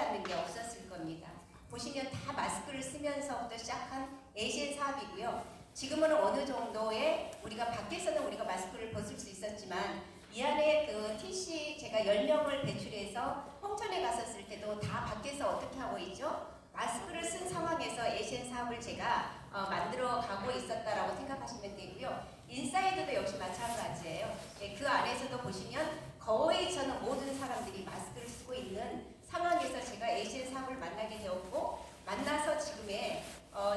않는 게 없었을 겁니다. 보시면 다 마스크를 쓰면서부터 시작한 에이시엔 사업이고요. 지금은 어느 정도의 우리가 밖에서는 우리가 마스크를 벗을 수 있었지만 이 안에 그 TC 제가 10명을 배출해서 홍천에 갔었을 때도 다 밖에서 어떻게 하고 있죠? 마스크를 쓴 상황에서 에이시엔 사업을 제가 만들어 가고 있었다라고 생각하시면 되고요. 인사이드도 역시 마찬가지예요. 네, 그 안에서도 보시면 거의 저는 모든 사람들이 마스크를 쓰고 있는 상황에서 제가 에이시엔 사업을 만나게 되었고 만나서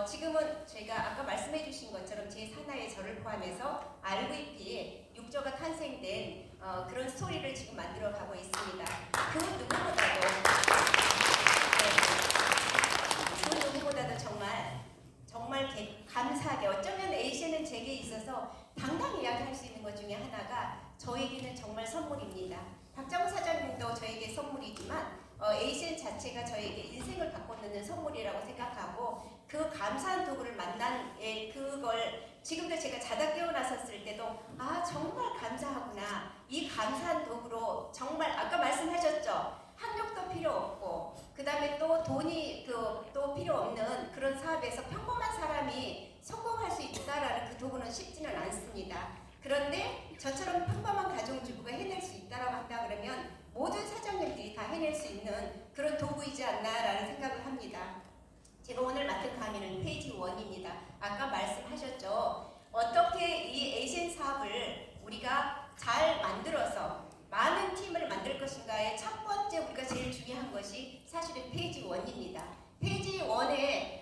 지금은 제가 아까 말씀해 주신 것처럼 제 산하에 저를 포함해서 RVP 6조가 탄생된 그런 스토리를 지금 만들어 가고 있습니다. 그 누구보다도 정말 감사하게 어쩌면 에이시엔은 제게 있어서 당당히 이야기할 수 있는 것 중에 하나가 저에게는 정말 선물입니다. 박장호 사장님도 저에게 선물이지만 에이시엔 자체가 저에게 인생을 바꿔놓는 선물이라고 생각하고 그 감사한 도구를 만난 그걸 지금도 제가 자다 깨어났었을 때도 정말 감사하구나. 이 감사한 도구로 정말 아까 말씀하셨죠. 학력도 필요 없고 그 다음에 또 돈이 또 필요 없는 그런 사업에서 평범한 사람이 성공할 수 있다라는 그 도구는 쉽지는 않습니다. 그런데 저처럼 평범한 가정주부가 해낼 수 있다라고 한다 그러면 모든 사장님들이 다 해낼 수 있는 그런 도구이지 않나라는 생각을 합니다. 제가 오늘 맡은 강의는 페이지 1입니다. 아까 말씀하셨죠. 어떻게 이 에이시엔 사업을 우리가 잘 만들어서 많은 팀을 만들 것인가의 첫 번째 우리가 제일 중요한 것이 사실은 페이지 1입니다. 페이지 1에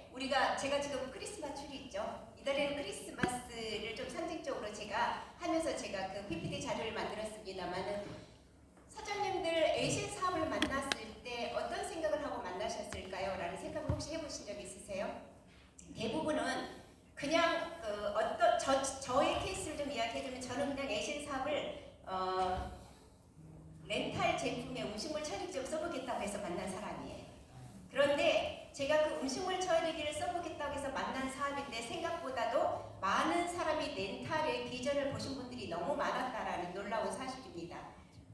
제가 지금 크리스마스 트리 있죠. 이달에는 크리스마스를 좀 상징적으로 제가 하면서 제가 그 PPT 자료를 만들었습니다만은 사장님들 에이시엔 사업을 만났을 때 어떤 생각을 하고 만나셨을까요? 라는 생각을 혹시 해보신 적 있으세요? 대부분은 그냥 저의 케이스를 좀 이야기해주면 저는 그냥 에이시엔 사업을 렌탈 제품의 음식물 처리기를 써보겠다고 해서 만난 사람이에요. 그런데 제가 그 음식물 처리기를 써보겠다고 해서 만난 사업인데 생각보다도 많은 사람이 렌탈의 비전을 보신 분들이 너무 많았다라는 놀라운 사실입니다.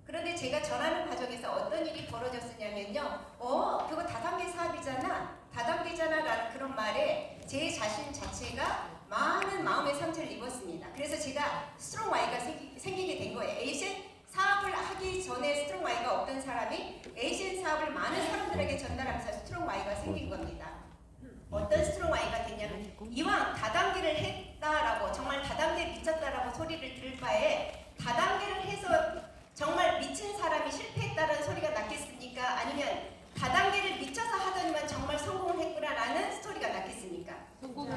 그런데 제가 전하는 과정에서 어떤 일이 벌어졌으냐면요. 그거 다단계 사업이잖아. 다단계잖아 라는 그런 말에 제 자신 자체가 많은 마음의 상처를 입었습니다. 그래서 제가 스트롱 Y가 생기게 된 거예요. 에이시엔 사업을 하기 전에 스트롱 Y가 없던 사람이 에이시엔 사업을 많은 사람들에게 전달하면서 스트롱 Y가 생긴 겁니다. 어떤 스트롱 Y가 됐냐면 이왕 다단계를 했다라고 정말 다단계에 미쳤다라고 소리를 들을 바에 다단계를 해서 정말 미친 사람이 실패했다는 소리가 낫겠습니까? 아니면 다단계를 미쳐서 하더니만 정말 성공을 했구나라는 스토리가 낫겠습니까?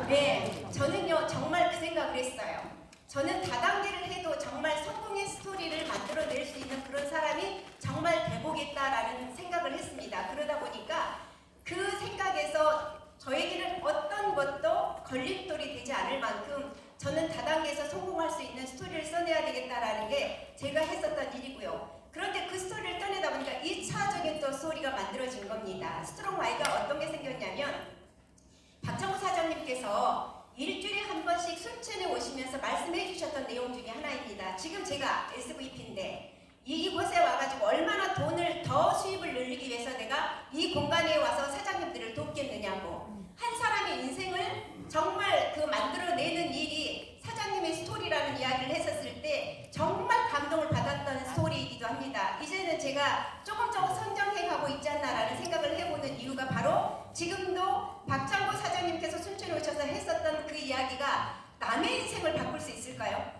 네, 저는요 정말 그 생각을 했어요. 저는 다단계를 해도 정말 성공의 스토리를 만들어낼 수 있는 그런 사람이 정말 돼보겠다라는 생각을 했습니다. 그러다 보니까 그 생각에서 저에게는 어떤 것도 걸림돌이 되지 않을 만큼 저는 다단계에서 성공할 수 있는 스토리를 써내야 되겠다라는 게 제가 했었던 일이고요. 그런데 그 스토리를 떠내다 보니까 2차적인 또 스토리가 만들어진 겁니다. 스트롱 Y가 어떤 게 생겼냐면 박정우 사장님께서 일주일에 한 번씩 순천에 오시면서 말씀해 주셨던 내용 중에 하나입니다. 지금 제가 SVP인데 이곳에 와가지고 얼마나 돈을 더 수입을 늘리기 위해서 내가 이 공간에 와서 사장님들을 돕겠느냐고. 한 사람의 인생을 정말 만들어내는 일이 사장님의 스토리라는 이야기를 했었을 때 정말 감동을 받았던 스토리이기도 합니다. 이제는 제가 조금 성장해 가고 있지 않나라는 생각을 해보는 이유가 바로 지금도 박장고 사장님께서 순천에 오셔서 했었던 그 이야기가 남의 인생을 바꿀 수 있을까요?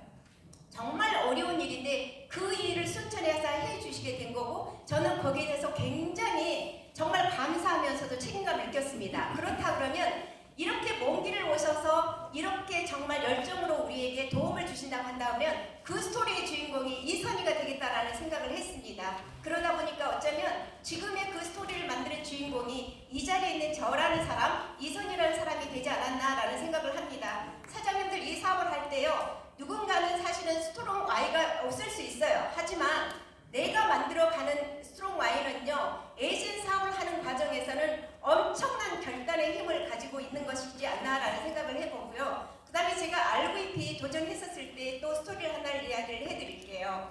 정말 어려운 일인데 그 일을 순천에서 해주시게 된 거고 저는 거기에 대해서 굉장히 정말 감사하면서도 책임감을 느꼈습니다. 그렇다 그러면 이렇게 먼 길을 오셔서 이렇게 정말 열정으로 우리에게 도움을 주신다고 한다면 그 스토리의 주인공이 이선희가 되겠다라는 생각을 했습니다. 그러다 보니까 어쩌면 지금의 그 스토리를 만드는 주인공이 이 자리에 있는 저라는 사람, 이선희라는 사람이 되지 않았나라는 생각을 합니다. 사장님들 이 사업을 할 때요. 누군가는 사실은 스트롱 Y가 없을 수 있어요. 하지만 내가 만들어가는 스트롱 Y는요. 에이시엔 사업을 하는 과정에서는 엄청난 결단의 힘을 가지고 있는 것이지 않나라는 생각을 해보고요. 그 다음에 제가 RVP 도전했었을 때 또 스토리를 하나를 이야기를 해드릴게요.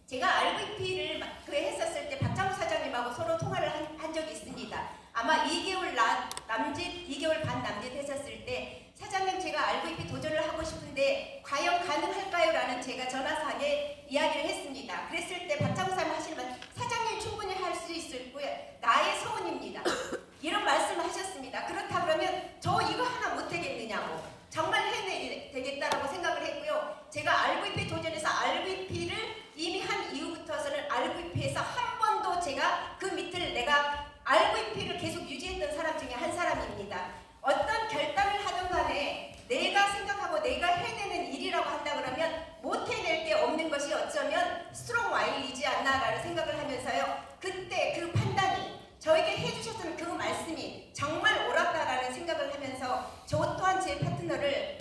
제가 RVP를 했었을 때 박장우 사장님하고 서로 통화를 한 적이 있습니다. 아마 2개월 남짓, 2개월 반 남짓 했었을 때 사장님 제가 RVP 도전을 하고 싶은데 과연 가능할까요? 라는 제가 전화상에 이야기를 했습니다. 그랬을 때 박창사님 하시는 말 사장님 충분히 할 수 있을 거예요. 나의 소원입니다. 이런 말씀을 하셨습니다. 그렇다 그러면 저 이거 하나 못하겠느냐고 정말 해내야 되겠다라고 생각을 했고요. 제가 RVP 도전에서 RVP를 이미 한 이후부터서는 RVP에서 한 번도 제가 그 밑을 내가 RVP를 계속 유지했던 사람 중에 한 사람입니다. 어떤 결단을 하든 간에 내가 생각하고 내가 해내는 일이라고 한다 그러면 못 해낼 게 없는 것이 어쩌면 스트롱 Y이지 않나라는 생각을 하면서요. 그때 그 판단이 저에게 해주셨던 그 말씀이 정말 옳았다라는 생각을 하면서 저 또한 제 파트너를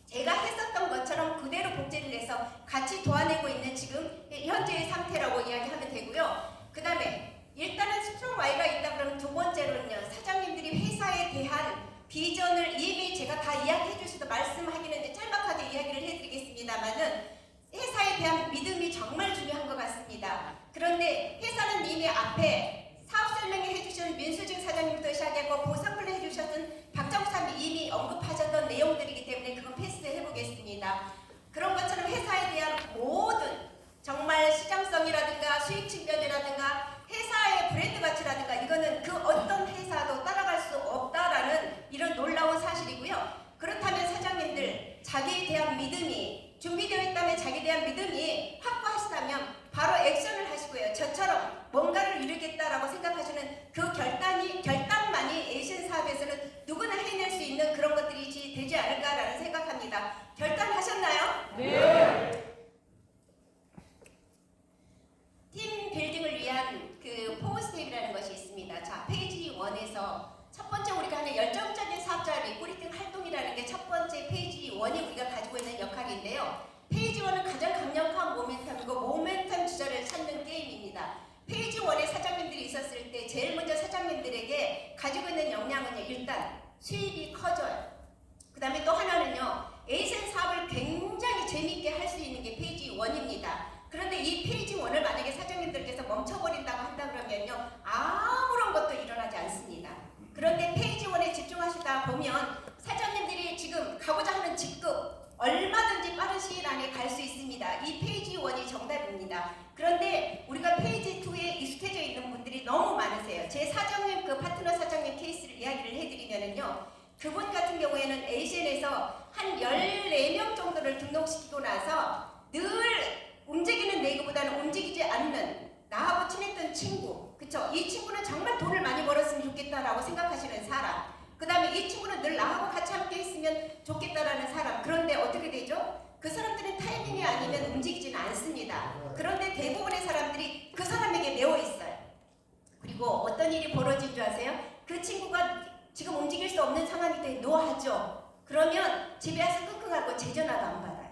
제가 했었던 것처럼 그대로 복제를 해서 같이 도와내고 있는 지금 현재의 상태라고 이야기하면 되고요. 그 다음에 일단은 스트롱 Y가 있다 그러면 두 번째로는요. 사장님들이 회사에 대한 비전을 이미 제가 다 이야기해 주셔서 말씀하기는 이제 짤막하게 이야기를 해드리겠습니다만은 회사에 대한 믿음이 정말 중요한 것 같습니다. 그런데 회사는 이미 앞에 사업 설명회 해주신 민수증 사장님부터 시작하고 보상을 해주셨던 박정삼이 이미 언급하셨던 내용들이기 때문에 그건 패스해 보겠습니다. 그런 것처럼 회사에 대한 모든 정말 시장성이라든가 수익 측면이라든가 회사의 브랜드 가치라든가 이거는 그 어떤 회사도 따라갈 수 없다라는 이런 놀라운 사실이고요. 그렇다면 사장님들 자기에 대한 믿음이 준비되어 있다면 자기에 대한 믿음이 확고하시다면 바로 액션을 하시고요. 저처럼 뭔가를 이루겠다라고 생각하시는 그 결단만이 에이시안 사업에서는 누구나 해낼 수 있는 그런 것들이 되지 않을까라는 생각합니다. 결단하셨나요? 네. 팀 빌딩을 위한 그 4스텝이라는 것이 있습니다. 자, 페이지 1에서 첫 번째 우리가 하는 열정적인 사업자 리크루팅 활동이라는 게 첫 번째 페이지 1이 우리가 가지고 있는 역할인데요. 페이지 1은 가장 강력한 모멘텀이고 모멘텀 주자를 찾는 게임입니다. 페이지 1에 사장님들이 있었을 때 제일 먼저 사장님들에게 가지고 있는 역량은요. 일단 수입이 커져요. 그 다음에 또 하나는요. 에이센 사업을 굉장히 재미있게 할 수 있는 게 페이지 1입니다. 그런데 이 페이지 1을 만약에 사장님들께서 멈춰버린다고 한다 그러면요. 아무런 것도 일어나지 않습니다. 그런데 페이지 1에 집중하시다 보면 사장님들이 지금 가고자 하는 직급 얼마든지 빠른 시일 안에 갈 수 있습니다. 이 페이지 1이 정답입니다. 그런데 우리가 페이지 2에 익숙해져 있는 분들이 너무 많으세요. 제 사장님 그 파트너 사장님 케이스를 이야기를 해드리면은요. 그분 같은 경우에는 에이시안에서 한 14명 정도를 등록시키고 나서 늘 움직이는 내구보다는 움직이지 않는 나하고 친했던 친구, 그쵸? 이 친구는 정말 돈을 많이 벌었으면 좋겠다라고 생각하시는 사람, 그 다음에 이 친구는 늘 나하고 같이 함께 했으면 좋겠다라는 사람. 그런데 어떻게 되죠? 그 사람들은 타이밍이 아니면 움직이지는 않습니다. 그런데 대부분의 사람들이 그 사람에게 매워 있어요. 그리고 어떤 일이 벌어진 줄 아세요? 그 친구가 지금 움직일 수 없는 상황일 때 노하죠. 그러면 집에 와서 끙끙하고 제 전화도 안 받아요.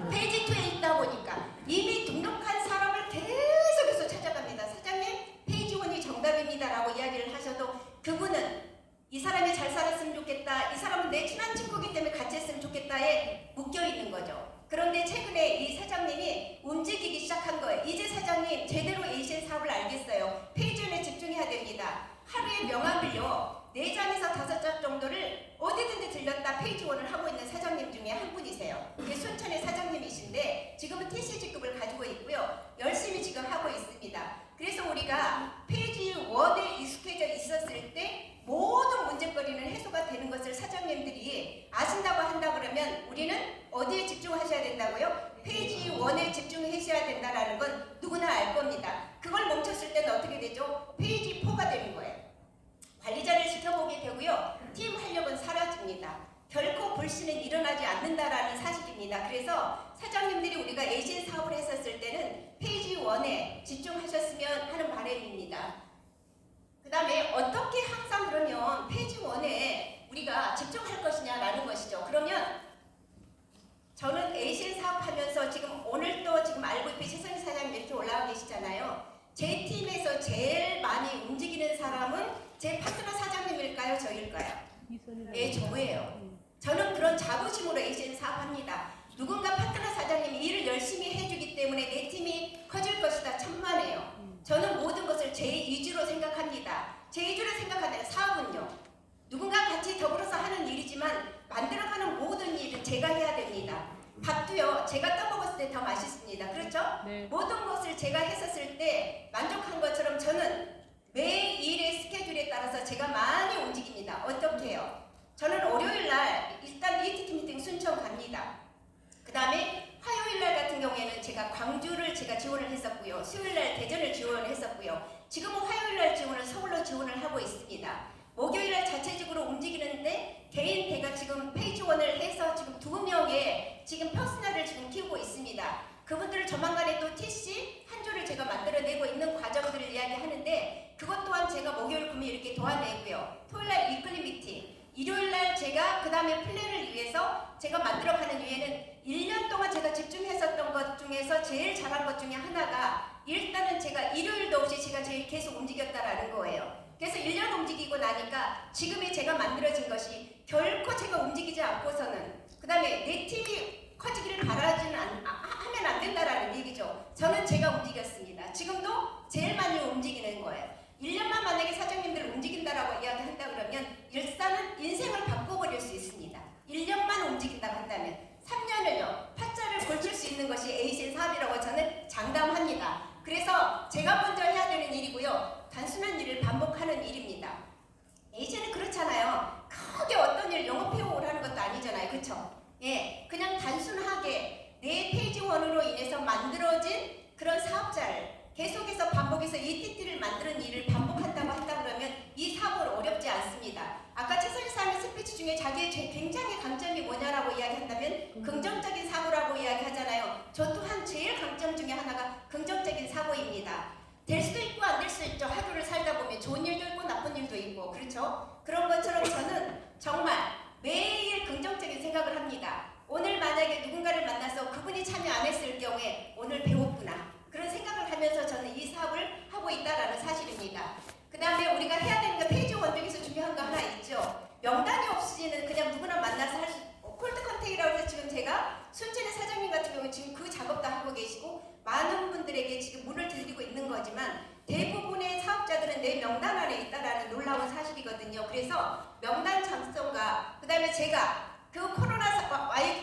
페이지 2에 있다 보니까 이미 등록한 사람을 계속해서 찾아갑니다. 사장님 페이지 1이 정답입니다 라고 이야기를 하셔도 그분은 이 사람이 잘 살았으면 좋겠다, 이 사람은 내 친한 친구이기 때문에 같이 했으면 좋겠다에 묶여있는 거죠. 그런데 최근에 이 사장님이 움직이기 시작한 거예요. 이제 사장님 제대로 에이시안 사업을 알겠어요. 페이지 1에 집중해야 됩니다. 하루에 명함을요 4장에서 5장 정도를 어디든지 들렸다 페이지 1을 하고 있는 사장님 중에 한 분이세요. 그게 순천의 사장님이신데 지금은 TCG급을 가지고 있고요. 열심히 지금 하고 있습니다. 그래서 우리가 페이지 1에 익숙해져 있었을 때 모든 문제거리는 해소가 되는 것을 사장님들이 아신다고 한다 그러면 우리는 어디에 집중하셔야 된다고요? 페이지 1에 집중하셔야 된다는 건 누구나 알 겁니다. 그걸 멈췄을 때는 어떻게 되죠? 페이지 4가 되는 거예요. 관리자를 지켜보게 되고요. 팀 활력은 사라집니다. 결코 불씨는 일어나지 않는다라는 사실입니다. 그래서 사장님들이 우리가 에이시안 사업을 했었을 때는 페이지 1에 집중하셨으면 하는 바람입니다. 그 다음에 어떻게 항상 그러면 페이지 1에 우리가 집중할 것이냐라는 것이죠. 그러면 저는 에이시안 사업하면서 지금 오늘 또 지금 RVP 최선희 사장님 이렇게 올라와 계시잖아요. 제 팀에서 제일 많이 움직이는 사람은 제 파트너 사장님일까요? 저일까요? 예, 저예요. 저는 그런 자부심으로 에이시안 사업합니다. 누군가 파트너 사장님이 일을 열심히 해주기 때문에 내 팀이 커질 것이다. 천만에요. 저는 모든 것을 제 위주로 생각합니다. 제2주를 생각하는 사업은요. 누군가 같이 더불어서 하는 일이지만 만들어가는 모든 일은 제가 해야 됩니다. 밥도요. 제가 떠먹었을 때 더 맛있습니다. 그렇죠? 네. 모든 것을 제가 했었을 때 만족한 것처럼 저는 매일의 스케줄에 따라서 제가 많이 움직입니다. 어떻게 해요? 저는 월요일 날 일단 ETT 미팅 순천 갑니다. 그 다음에 화요일 날 같은 경우에는 제가 광주를 제가 지원을 했었고요. 수요일 날 대전을 지원을 했었고요. 지금은 화요일 날 지원을 서울로 지원을 하고 있습니다. 목요일 날 자체적으로 움직이는데 개인 제가 지금 페이지원을 해서 지금 2명의 지금 퍼스널을 지금 키우고 있습니다. 그분들을 조만간에 또 TC 한 조를 제가 만들어내고 있는 과정들을 이야기하는데 그것 또한 제가 목요일 금요일 이렇게 도와내고요. 토요일 날 위클리 미팅, 일요일 날 제가 그 다음에 플랜을 위해서 제가 만들어가는 이유에는 1년 동안 제가 집중했었던 것 중에서 제일 잘한 것 중에 하나가 일단은 제가 일요일도 없이 제가 제일 계속 움직였다라는 거예요. 그래서 1년 움직이고 나니까 지금의 제가 만들어진 것이 결코 제가 움직이지 않고서는 그 다음에 내 팀이 커지기를 하면 안 된다라는 얘기죠. 저는 제가 움직였습니다. 지금도 제일 많이 움직이는 거예요. 1년만 만약에 사장님들 움직인다라고 이야기한다 그러면 일단은 인생을 바꿔버릴 수 있습니다. 1년만 움직인다고 한다면 3년을요. 팔자를 걸칠 수 있는 것이 에이센 사업이라고 저는 장담합니다. 그래서 제가 먼저 해야 되는 일이고요. 단순한 일을 반복하는 일입니다. 에이센은 그렇잖아요. 크게 어떤 일 영업해오고 하는 것도 아니잖아요. 그렇죠? 예, 그냥 단순하게 내 페이지원으로 인해서 만들어진 그런 사업자를 계속해서 반복해서 ETT를 만드는 일을 반복한다고 한다 그러면 이 사업은 어렵지 않습니다. 아까 최선희 사람의 스피치 중에 자기의 굉장히 강점이 뭐냐라고 이야기한다면 긍정적인 사고라고 이야기하잖아요. 저 또한 제일 강점 중에 하나가 긍정적인 사고입니다. 될 수도 있고 안 될 수도 있죠. 하루를 살다 보면 좋은 일도 있고 나쁜 일도 있고 그렇죠? 그런 것처럼 저는 정말 매일 긍정적인 생각을 합니다. 오늘 만약에 누군가를 만나서 그분이 참여 안 했을 경우에 오늘 배웠구나. 그런 생각을 하면서 저는 이 사업을 하고 있다라는 사실입니다. 그 다음에 우리가 해야 되는 거 페이지 원중에서 중요한 거 하나 있죠. 명단이 없이는 그냥 누구나 만나서 할 수, 콜드 컨택이라고 해서 지금 제가 순천의 사장님 같은 경우는 지금 그 작업도 하고 계시고 많은 분들에게 지금 문을 들리고 있는 거지만 대부분의 사업자들은 내 명단 안에 있다라는 놀라운 사실이거든요. 그래서 명단 작성과 그 다음에 제가 그 코로나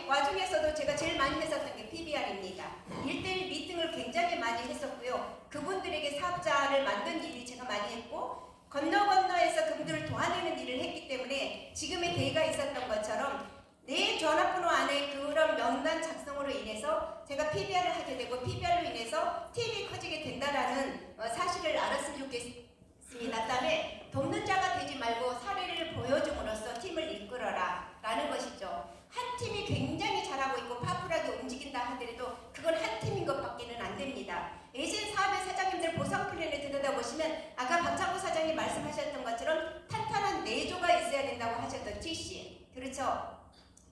와중에서도 제가 제일 많이 했었던 게 PBR입니다. 1대1 미팅을 굉장히 많이 했었고요. 그분들에게 사업자를 만든 일이 제가 많이 했고 건너에서 그분들을 도와내는 일을 했기 때문에 지금의 대의가 있었던 것처럼 내 전화번호 안에 그런 명단 작성으로 인해서 제가 PBR을 하게 되고 PBR로 인해서 팀이 커지게 된다라는 사실을 알았으면 좋겠습니다. 그다음에 돕는 자가 되지 말고 사례를 보여줌으로써 팀을 이끌어라 라는 것이죠. 한 팀이 굉장히 잘하고 있고 파풀하게 움직인다 하더라도 그건 한 팀인 것밖에는 안 됩니다. 에이센 사업의 사장님들 보상 플랜을 들여다보시면 아까 박창구 사장님 말씀하셨던 것처럼 탄탄한 내조가 있어야 된다고 하셨던 TC 그렇죠?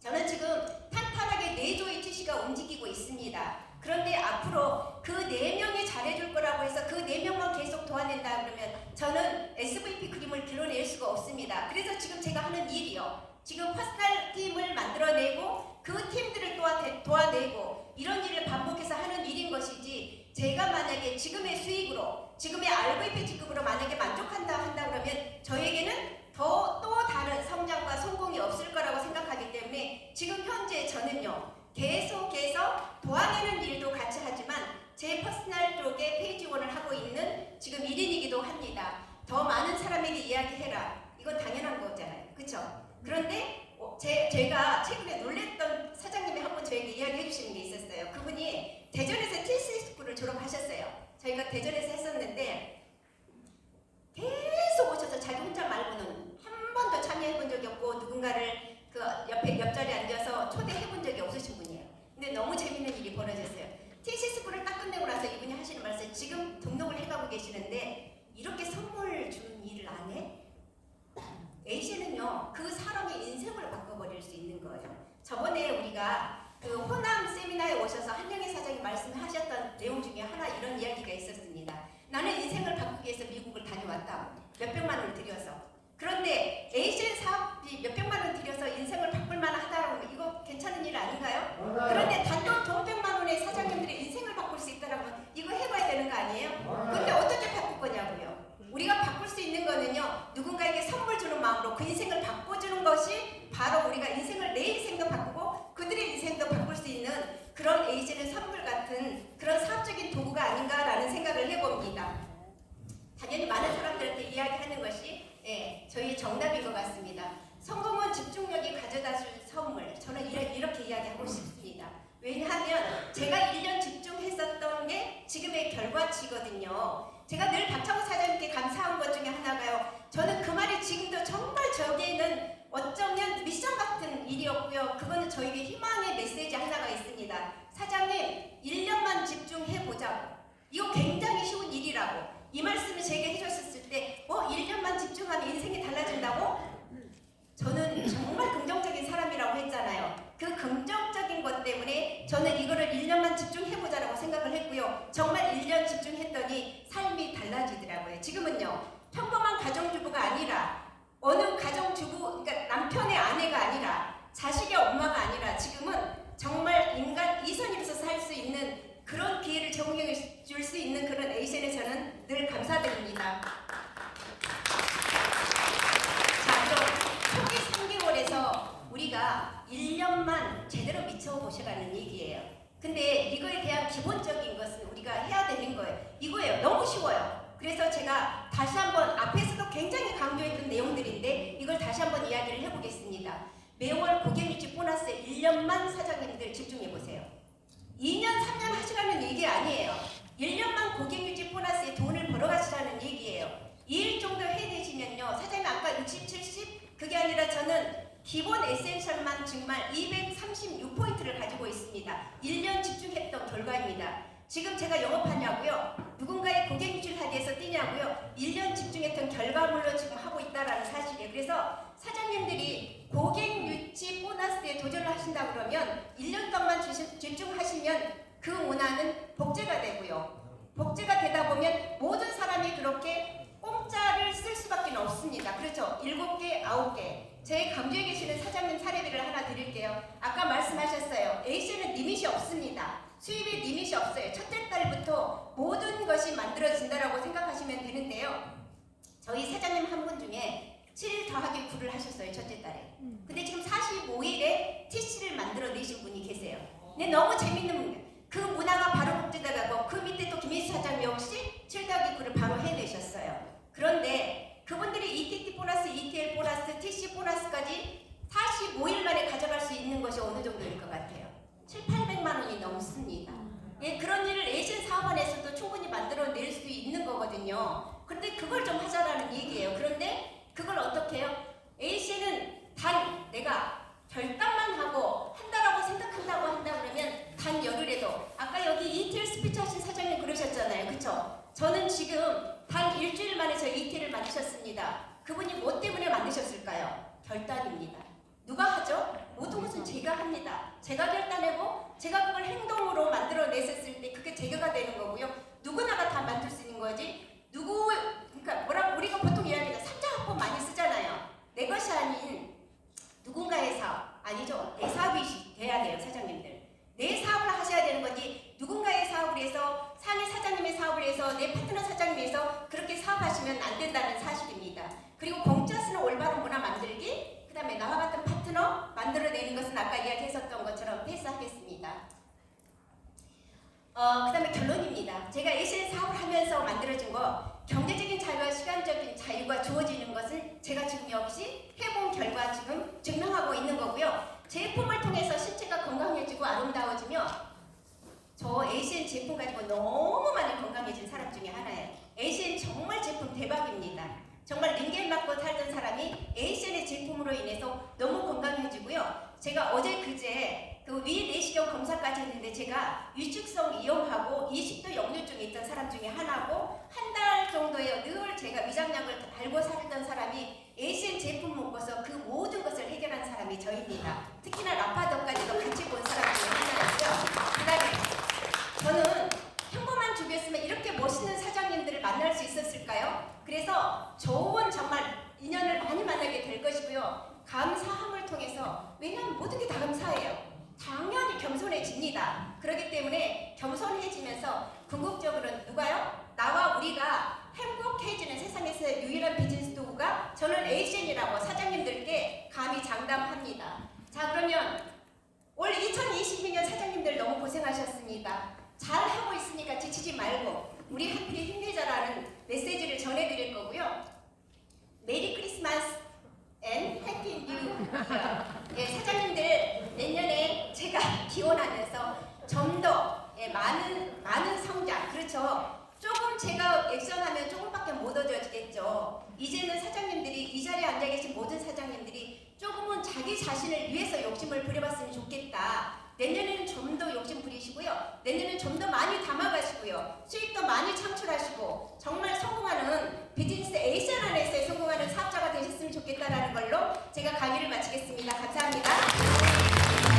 저는 지금 탄탄하게 내조의 TC가 움직이고 있습니다. 그런데 앞으로 그 4명이 잘해줄 거라고 해서 그 4명만 계속 도와낸다 그러면 저는 SVP 그림을 그려낼 수가 없습니다. 그래서 지금 제가 하는 일이요. 지금 퍼스널 팀을 만들어내고 그 팀들을 도와내고 이런 일을 반복해서 하는 일인 것이지 제가 만약에 지금의 수익으로 지금의 RVP 직급으로 만약에 만족한다 그러면 저에게는 또 다른 성장과 성공이 없을 거라고 생각하기 때문에 지금 현재 저는요. 계속해서 도와내는 일도 같이 하지만 제 퍼스널 쪽에 페이지원을 하고 있는 지금 1인이기도 합니다. 더 많은 사람에게 이야기해라. 이건 당연한 거잖아요. 그렇죠? 그런데 제가 최근에 놀랬던 사장님이 한 번 저에게 이야기해 주시는 게 있었어요. 그분이 대전에서 TC 스쿨을 졸업하셨어요. 저희가 대전에서 했었는데 계속 오셔서 자기 혼자 말고는 한 번도 참여해 본 적이 없고 누군가를 그 옆자리에 앉아서 초대해 본 적이 없으신 분이에요. 근데 너무 재밌는 일이 벌어졌어요. TC 스쿨을 딱 끝내고 나서 이분이 하시는 말씀 지금 등록을 해가고 계시는데 이렇게 선물 주는 일을 안 해? A씨는요 그 사람의 인생을 바꿔버릴 수 있는 거예요. 저번에 우리가 그 호남 세미나에 오셔서 한영애 사장이 말씀하셨던 내용 중에 하나 이런 이야기가 있었습니다. 나는 인생을 바꾸기 위해서 미국을 다녀왔다고 몇백만 원을 들여서. 그런데 에이센 사업이 몇백만 원 들여서 인생을 바꿀 만하다라고 이거 괜찮은 일 아닌가요? 그런데 단돈 돈 100만 원의 사장님들이 인생을 바꿀 수 있다라고 이거 해봐야 되는 거 아니에요? 근데 어떻게 바꿀 거냐고요? 우리가 바꿀 수 있는 거는요. 있어요. 제가 늘 박창호 사장님께 감사한 것 중에 하나가요. 저는 그 말이 지금도 정말 저에게는 어쩌면 미션 같은 일이었고요. 그거는 저에게 희망의 메시지 하나가 있습니다. 사장님, 1년만 집중해보자고. 이거 굉장히 쉬운 일이라고. 이 말씀을 제게 해주셨을 때 1년만 집중하면 인생이 달라진다고? 저는 정말 긍정적인 사람이라고 했잖아요. 그 긍정적인 것 때문에 저는 이거를 1년만 집중해보자라고 생각을 했고요. 정말 1년 집중했더니 삶이 달라지더라고요. 지금은요, 평범한 가정주부가 아니라 어느 가정주부, 그러니까 남편의 아내가 아니라 자식의 엄마가 아니라 지금은 정말 인간 이선으로서 살 수 있는 그런 기회를 제공해 줄 수 있는 그런 에이센에 저는 늘 감사드립니다. 자, 또 초기 3개월에서 우리가 1년만 제대로 미쳐보시라는 얘기예요. 근데 이거에 대한 기본적인 것은 우리가 해야 되는 거예요. 이거예요. 너무 쉬워요. 그래서 제가 다시 한번 앞에서도 굉장히 강조했던 내용들인데 이걸 다시 한번 이야기를 해보겠습니다. 매월 고객유치 보너스 1년만 사장님들 집중해보세요. 2년, 3년 하시라는 얘기 아니에요. 1년만 고객유치 보너스에 돈을 벌어가시라는 얘기예요. 2일 정도 해내시면요. 사장님 아까 60, 70? 그게 아니라 저는 기본 에센셜만 정말 236포인트를 가지고 있습니다. 1년 집중했던 결과입니다. 지금 제가 영업하냐고요? 누군가의 고객 유치를 하기 위해서 뛰냐고요? 1년 집중했던 결과물로 지금 하고 있다는 사실이에요. 그래서 사장님들이 고객 유치 보너스에 도전을 하신다 그러면 1년 동안 집중하시면 그 문화는 복제가 되고요. 복제가 되다 보면 모든 사람이 그렇게 공짜를 쓸 수밖에 없습니다. 그렇죠? 7개, 9개. 제 강조해 계시는 사장님 사례들을 하나 드릴게요. 아까 말씀하셨어요. A씨는 리밋이 없습니다. 수입에 리밋이 없어요. 첫째 달부터 모든 것이 만들어진다라고 생각하시면 되는데요. 저희 사장님 한 분 중에 7 더하기 9를 하셨어요. 첫째 달에. 근데 지금 45일에 TC를 만들어내신 분이 계세요. 근데 너무 재밌는 문제. 그 문화가 바로 복제되고 그 밑에 또 김희수 사장 역시 7 더하기 9를 바로 해내셨어요. 그런데 그분들이 ETT 보너스, ETL 보너스, TC 보너스까지 45일 만에 가져갈 수 있는 것이 어느 정도일 것 같아요? 7, 800만 원이 넘습니다. 예, 그런 일을 에이션 사업원에서도 충분히 만들어낼 수 있는 거거든요. 그런데 그걸 좀 하자라는 얘기예요. 그런데 그걸 어떻게 해요? 에이션은 단 내가 결단만 하고 한다라고 생각한다고 한다 그러면 단 열흘에도 아까 여기 ETL 스피치 하신 사장님 그러셨잖아요. 그쵸? 저는 지금 단 일주일 만에 저 ETL을 만드셨습니다. 그분이 뭐 때문에 만드셨을까요? 결단입니다. 누가 하죠? 모든 것은 제가 합니다. 제가 결단하고 제가 그걸 행동으로 만들어냈었을 때 그게 제가가 되는 거고요. 누구나가 다 만들 수 있는 거지. 그러니까 뭐라고 우리가 보통 이야기하죠. 삼자합법 많이 쓰잖아요. 내 것이 아닌 누군가의 사업 아니죠. 내 사업이 돼야 돼요. 사장님들. 내 사업을 하셔야 되는 거지. 누군가의 사업을 해서 상해 사장님의 사업을 해서 내 파트너 사장님이 해서 그렇게 사업하시면 안 된다는 사실입니다. 그리고 공짜 쓰는 올바른 문화 만들기, 그 다음에 나와 같은 파트너 만들어내는 것은 아까 이야기했었던 것처럼 패스하겠습니다. 그 다음에 결론입니다. 제가 에이션 사업을 하면서 만들어진 거 경제적인 자유와 시간적인 자유가 주어지는 것은 제가 지금 역시 해본 결과 지금 증명하고 있는 거고요. 제품을 통해서 신체가 건강해지고 아름다워지며 저 에이션 제품 가지고 너무 많이 건강해진 사람 중에 하나예요. 에이션 정말 제품 대박입니다. 정말 링겔 맞고 살던 사람이 에이션의 제품으로 인해서 너무 건강해지고요. 제가 어제 그제 그 위 내시경 검사까지 했는데 제가 위축성 이용하고 20도 역류증이 있던 사람 중에 하나고 한 달 정도에 늘 제가 위장약을 달고 살던 사람이 에이션 제품 먹어서 그 모든 것을 해결한 사람이 저입니다. 특히나 라파더까지도 같이 본 사람 중에 하나였고요. 그 다음에 저는 평범한 주부였으면 이렇게 멋있는 사장님들을 만날 수 있었을까요? 그래서 좋은 정말 인연을 많이 만나게 될 것이고요. 감사함을 통해서 왜냐하면 모든 게 다 감사해요. 당연히 겸손해집니다. 그렇기 때문에 겸손해지면서 궁극적으로는 누가요? 나와 우리가 행복해지는 세상에서 유일한 비즈니스 도구가 저는 에이션이라고 사장님들께 감히 장담합니다. 자, 그러면 올 2022년 사장님들 너무 고생하셨습니다. 잘하고 있으니까 지치지 말고 우리 함께 힘내자라는 메시지를 전해드릴 거고요. 메리 크리스마스 앤 해피 뉴 이어. 예, 사장님들 내년에 제가 기원하면서 좀 더 많은 성장, 그렇죠? 조금 제가 액션하면 조금밖에 못 얻어지겠죠. 이제는 사장님들이 이 자리에 앉아 계신 모든 사장님들이 조금은 자기 자신을 위해서 욕심을 부려봤으면 좋겠다. 내년에는 좀 더 욕심 부리시고요. 내년에는 좀 더 많이 담아가시고요. 수익도 많이 창출하시고 정말 성공하는 비즈니스 에이션 안에서의 성공하는 사업자가 되셨으면 좋겠다라는 걸로 제가 강의를 마치겠습니다. 감사합니다.